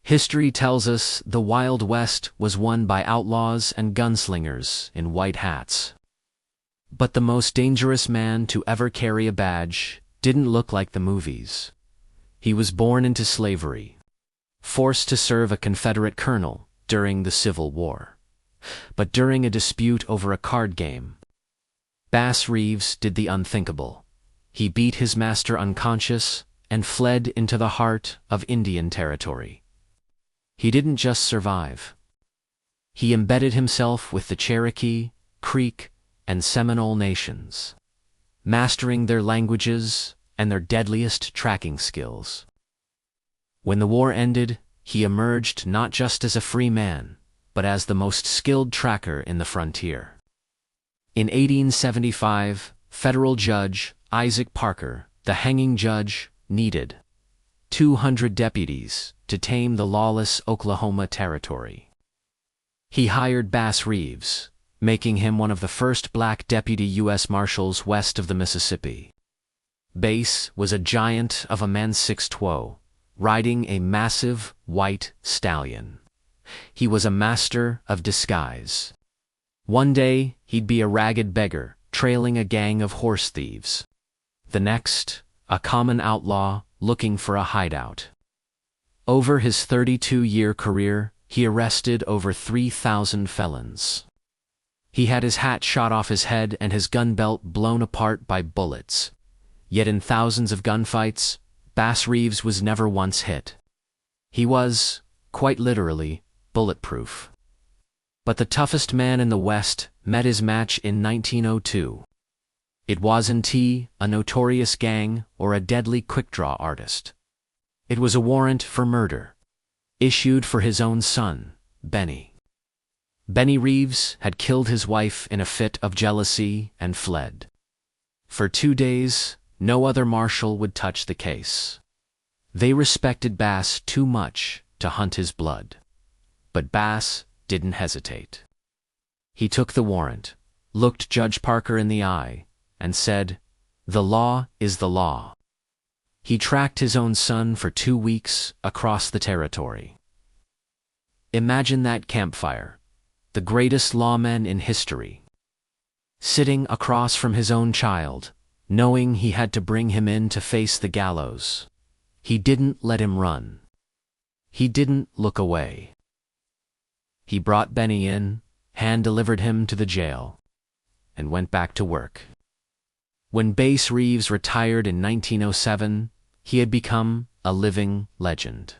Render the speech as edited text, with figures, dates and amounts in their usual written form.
History tells us the Wild West was won by outlaws and gunslingers in white hats. But the most dangerous man to ever carry a badge didn't look like the movies. He was born into slavery, forced to serve a Confederate colonel during the Civil War. But during a dispute over a card game, Bass Reeves did the unthinkable. He beat his master unconscious and fled into the heart of Indian Territory. He didn't just survive. He embedded himself with the Cherokee, Creek, and Seminole nations, mastering their languages and their deadliest tracking skills. When the war ended, he emerged not just as a free man, but as the most skilled tracker in the frontier. In 1875, federal judge Isaac Parker, the hanging judge, needed 200 deputies to tame the lawless Oklahoma Territory. He hired Bass Reeves, making him one of the first black Deputy U.S. Marshals west of the Mississippi. Bass was a giant of a man 6'2", riding a massive white stallion. He was a master of disguise. One day, he'd be a ragged beggar trailing a gang of horse thieves. The next, a common outlaw looking for a hideout. Over his 32-year career, he arrested over 3,000 felons. He had his hat shot off his head and his gun belt blown apart by bullets. Yet in thousands of gunfights, Bass Reeves was never once hit. He was, quite literally, bulletproof. But the toughest man in the West met his match in 1902. It wasn't he, a notorious gang, or a deadly quick-draw artist. It was a warrant for murder, issued for his own son, Benny. Benny Reeves had killed his wife in a fit of jealousy and fled. For 2 days, no other marshal would touch the case. They respected Bass too much to hunt his blood. But Bass didn't hesitate. He took the warrant, looked Judge Parker in the eye, and said, "The law is the law." He tracked his own son for 2 weeks across the territory. Imagine that campfire, the greatest lawman in history, sitting across from his own child, knowing he had to bring him in to face the gallows. He didn't let him run. He didn't look away. He brought Benny in, hand-delivered him to the jail, and went back to work. When Bass Reeves retired in 1907, he had become a living legend.